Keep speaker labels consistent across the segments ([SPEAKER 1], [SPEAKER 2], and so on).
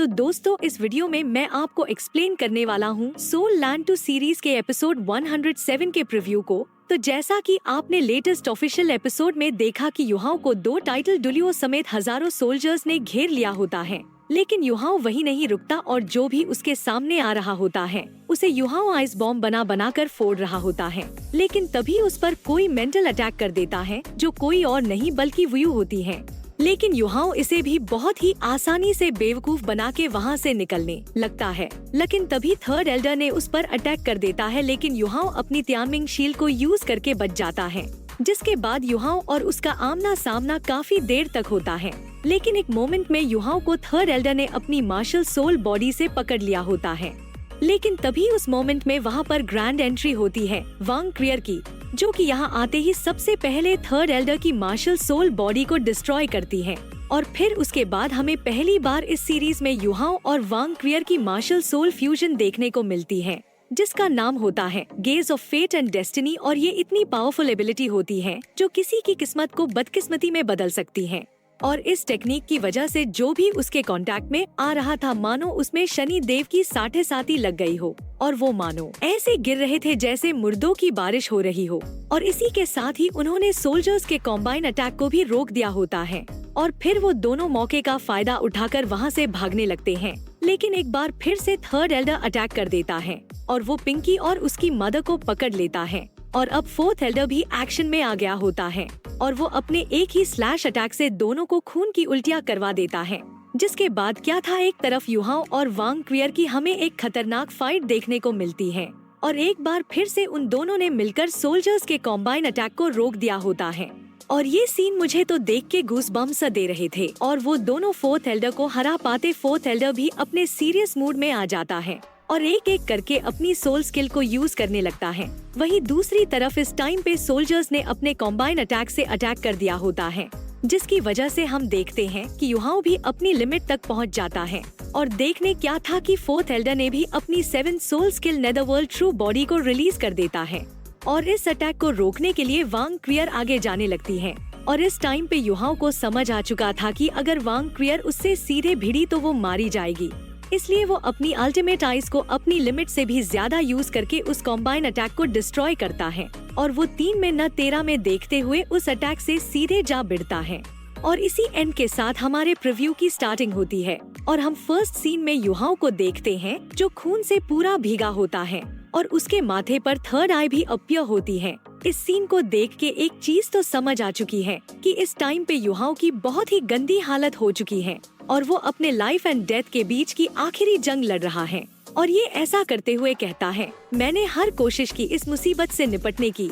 [SPEAKER 1] तो दोस्तों इस वीडियो में मैं आपको एक्सप्लेन करने वाला हूँ सोल लैंड 2 सीरीज के एपिसोड 107 के प्रीव्यू को। तो जैसा कि आपने लेटेस्ट ऑफिशियल एपिसोड में देखा कि युहाओ को 2 टाइटल डुलियो समेत हजारों सोल्जर्स ने घेर लिया होता है, लेकिन युहाओ वही नहीं रुकता और जो भी उसके सामने आ रहा होता है उसे युहाओ आइस बॉम्ब बनाकर फोड़ रहा होता है। लेकिन तभी उस पर कोई मेंटल अटैक कर देता है जो कोई और नहीं बल्कि व्यू होती है। लेकिन युहाओ इसे भी बहुत ही आसानी से बेवकूफ बना के वहाँ से निकलने लगता है। लेकिन तभी थर्ड एल्डर ने उस पर अटैक कर देता है, लेकिन युहाओ अपनी त्यामिंग शील्ड को यूज करके बच जाता है, जिसके बाद युहाओ और उसका आमना सामना काफी देर तक होता है। लेकिन एक मोमेंट में युहाओ को थर्ड एल्डर ने अपनी मार्शल सोल बॉडी से पकड़ लिया होता है। लेकिन तभी उस मोमेंट में वहाँ पर ग्रैंड एंट्री होती है वांग क्रियर की, जो कि यहाँ आते ही सबसे पहले थर्ड एल्डर की मार्शल सोल बॉडी को डिस्ट्रॉय करती है। और फिर उसके बाद हमें पहली बार इस सीरीज में युहाओ और वांग क्रियर की मार्शल सोल फ्यूजन देखने को मिलती है, जिसका नाम होता है gaze of fate and destiny. और ये इतनी पावरफुल एबिलिटी होती है जो किसी की किस्मत को बदकिस्मती में बदल सकती है। और इस टेक्निक की वजह से जो भी उसके कांटेक्ट में आ रहा था मानो उसमें शनि देव की साठे साथी लग गई हो, और वो मानो ऐसे गिर रहे थे जैसे मुर्दों की बारिश हो रही हो। और इसी के साथ ही उन्होंने सोल्जर्स के कॉम्बाइन अटैक को भी रोक दिया होता है। और फिर वो दोनों मौके का फायदा उठाकर वहाँ से भागने लगते हैं। लेकिन एक बार फिर से थर्ड एल्डर अटैक कर देता है और वो पिंकी और उसकी मदर को पकड़ लेता है। और अब फोर्थ एल्डर भी एक्शन में आ गया होता है और वो अपने एक ही स्लैश अटैक से दोनों को खून की उल्टियाँ करवा देता है। जिसके बाद क्या था, एक तरफ युहाओ और वांग क्रियर की हमें एक खतरनाक फाइट देखने को मिलती है और एक बार फिर से उन दोनों ने मिलकर सोल्जर्स के कॉम्बाइन अटैक को रोक दिया होता है। और ये सीन मुझे तो देख के गूस बम्स दे रहे थे। और वो दोनों फोर्थ एल्डर को हरा पाते फोर्थ एल्डर भी अपने सीरियस मूड में आ जाता है और एक एक करके अपनी सोल स्किल को यूज करने लगता है। वहीं दूसरी तरफ इस टाइम पे सोल्जर्स ने अपने कॉम्बाइन अटैक से अटैक कर दिया होता है, जिसकी वजह से हम देखते हैं कि युहाओ भी अपनी लिमिट तक पहुंच जाता है। और देखने क्या था कि फोर्थ एल्डर ने भी अपनी 7 सोल स्किल नेदरवर्ल्ड ट्रू बॉडी को रिलीज कर देता है। और इस अटैक को रोकने के लिए वांग क्रियर आगे जाने लगती है। और इस टाइम पे युहाओ को समझ आ चुका था कि अगर वांग क्रियर उससे सीधे भिड़ी तो वो मारी जाएगी, इसलिए वो अपनी अल्टीमेट आइज को अपनी लिमिट से भी ज्यादा यूज करके उस कॉम्बाइन अटैक को डिस्ट्रॉय करता है। और वो 3 में न 13 में देखते हुए उस अटैक से सीधे जा भिड़ता है। और इसी एंड के साथ हमारे प्रीव्यू की स्टार्टिंग होती है और हम फर्स्ट सीन में युहाओ को देखते हैं जो खून से पूरा भीगा होता है और उसके माथे पर थर्ड आई भी अपीयर होती है। इस सीन को देख के एक चीज तो समझ आ चुकी है कि इस टाइम पे युहाओ की बहुत ही गंदी हालत हो चुकी है और वो अपने लाइफ एंड डेथ के बीच की आखिरी जंग लड़ रहा है। और ये ऐसा करते हुए कहता है, मैंने हर कोशिश की इस मुसीबत से निपटने की,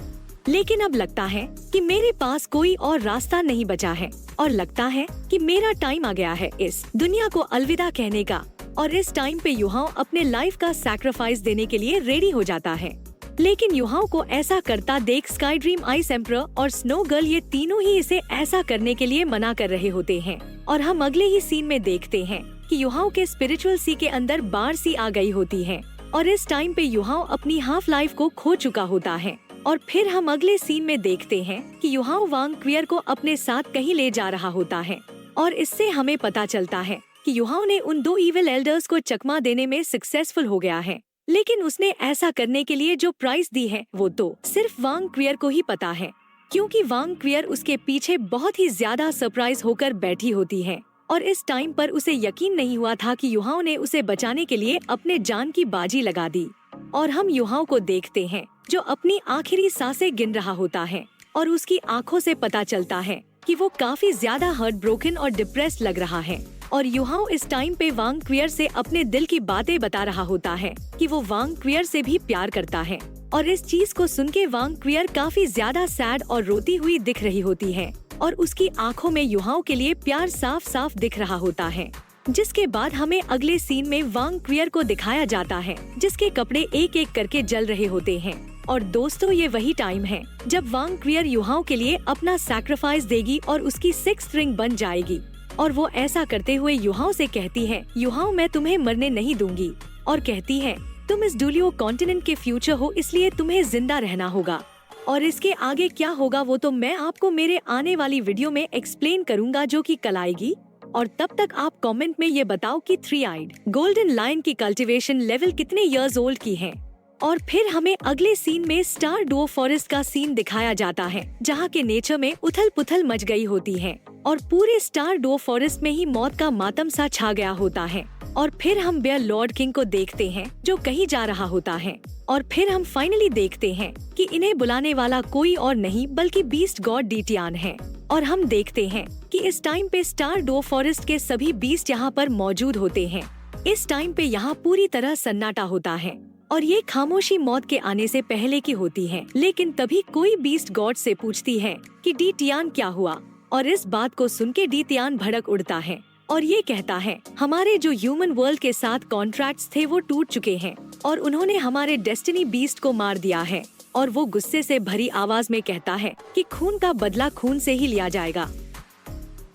[SPEAKER 1] लेकिन अब लगता है कि मेरे पास कोई और रास्ता नहीं बचा है और लगता है कि मेरा टाइम आ गया है इस दुनिया को अलविदा कहने का। और इस टाइम पे युहाओ अपने लाइफ का सैक्रिफाइस देने के लिए रेडी हो जाता है। लेकिन युहाओ को ऐसा करता देख स्काई ड्रीम, आइस एम्परर और स्नो गर्ल ये तीनों ही इसे ऐसा करने के लिए मना कर रहे होते हैं। और हम अगले ही सीन में देखते हैं कि युहाओ के स्पिरिचुअल सी के अंदर बार सी आ गई होती है और इस टाइम पे युहाओ अपनी हाफ लाइफ को खो चुका होता है। और फिर हम अगले सीन में देखते हैं कि युहाओ वांग क्रियर को अपने साथ कहीं ले जा रहा होता है और इससे हमें पता चलता है कि युहाओ ने उन 2 इविल एल्डर्स को चकमा देने में सक्सेसफुल हो गया है। लेकिन उसने ऐसा करने के लिए जो प्राइस दी है वो तो सिर्फ वांग क्रियर को ही पता है, क्योंकि वांग क्रियर उसके पीछे बहुत ही ज्यादा सरप्राइज होकर बैठी होती है। और इस टाइम पर उसे यकीन नहीं हुआ था कि युहाओ ने उसे बचाने के लिए अपने जान की बाजी लगा दी। और हम युहाओ को देखते हैं जो अपनी आखिरी सांसें गिन रहा होता है और उसकी आंखों से पता चलता है कि वो काफी ज्यादा हर्ट ब्रोकन और डिप्रेस्ड लग रहा है। और युहाओ इस टाइम पे वांग क्रियर से अपने दिल की बातें बता रहा होता है कि वो वांग क्रियर से भी प्यार करता है। और इस चीज को सुन के वांग क्रियर काफी ज्यादा सैड और रोती हुई दिख रही होती है और उसकी आंखों में युहाओ के लिए प्यार साफ साफ दिख रहा होता है। जिसके बाद हमें अगले सीन में वांग क्रियर को दिखाया जाता है जिसके कपड़े एक एक करके जल रहे होते हैं। और दोस्तों ये वही टाइम है जब वांग क्रियर युहाओ के लिए अपना सैक्रिफाइस देगी और उसकी 6th रिंग बन जाएगी। और वो ऐसा करते हुए युहाओ से कहती है, युहाओ मैं तुम्हें मरने नहीं दूंगी। और कहती है, तुम इस डुलियो कॉन्टिनेंट के फ्यूचर हो, इसलिए तुम्हें जिंदा रहना होगा। और इसके आगे क्या होगा वो तो मैं आपको मेरे आने वाली वीडियो में एक्सप्लेन करूंगा जो कि कल आएगी। और तब तक आप कमेंट में ये बताओ कि 3 आइड गोल्डन लायन की कल्टीवेशन लेवल कितने इयर्स ओल्ड की है। और फिर हमें अगले सीन में स्टार डुओ फॉरेस्ट का सीन दिखाया जाता है, जहाँ के नेचर में उथल पुथल मच गई होती है और पूरे स्टार डुओ फॉरेस्ट में ही मौत का मातम सा छा गया होता है। और फिर हम बेयर लॉर्ड किंग को देखते हैं जो कहीं जा रहा होता है। और फिर हम फाइनली देखते हैं कि इन्हें बुलाने वाला कोई और नहीं बल्कि बीस्ट गॉड डीटियान है। और हम देखते हैं कि इस टाइम पे स्टार डुओ फॉरेस्ट के सभी बीस्ट यहाँ पर मौजूद होते हैं। इस टाइम पे यहाँ पूरी तरह सन्नाटा होता है और ये खामोशी मौत के आने से पहले की होती है। लेकिन तभी कोई बीस्ट गॉड से पूछती है कि डीटियान क्या हुआ, और इस बात को सुन के डीटियान भड़क उड़ता है और ये कहता है हमारे जो ह्यूमन वर्ल्ड के साथ कॉन्ट्रैक्ट्स थे वो टूट चुके हैं और उन्होंने हमारे डेस्टिनी बीस्ट को मार दिया है। और वो गुस्से से भरी आवाज में कहता है कि खून का बदला खून से ही लिया जाएगा।